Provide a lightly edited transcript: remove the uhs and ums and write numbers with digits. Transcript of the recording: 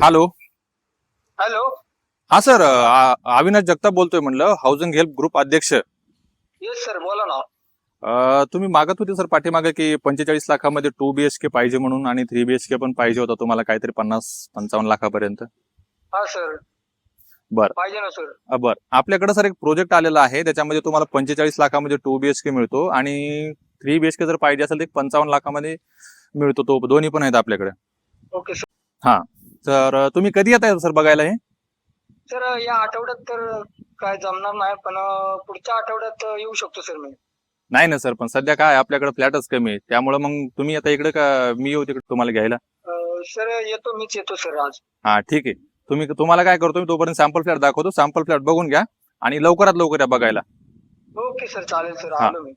Hello. Hello. हा sir, Avinash Jagtap बोलतोय म्हणलं, हाऊसिंग हेल्प ग्रुप अध्यक्ष. येस सर, बोला ना. तुम्ही मागत होते सर पाठीमागे की 45 लाखामध्ये 2 BHK पाहिजे म्हणून, आणि 3 BHK पण पाहिजे होता तुम्हाला काहीतरी 50-55 लाखापर्यंत. हा सर, बर पाहिजे ना सर. बर आपल्याकडे सर एक प्रोजेक्ट आलेला आहे, त्याच्यामध्ये तुम्हाला 45 लाखामध्ये 2 BHK मिळतो, आणि 3 BHK जर पाहिजे असेल तर 55 लाखामध्ये मिळतो. तो दोन्ही पण आहेत आपल्याकडे. Okay sir. हा, तर तुम्ही कधी येताय सर बघायला हे? सर या आठवड्यात तर काय जमणार नाही, पण पुढच्या आठवड्यात येऊ शकतो सर मी. नाही ना सर, पण सध्या काय आपल्याकडे फ्लॅटच कमी आहे, त्यामुळे मग तुम्ही आता इकडे का मी येऊ तिकडे तुम्हाला घ्यायला? सर येतो, मीच येतो सर आज. हा ठीक आहे. तुम्हाला काय करतो मी, तोपर्यंत सॅम्पल फ्लॅट दाखवतो. सॅम्पल फ्लॅट बघून घ्या आणि लवकरात लवकर या बघायला. ओके सर, चालेल सर, हा. आलो मी.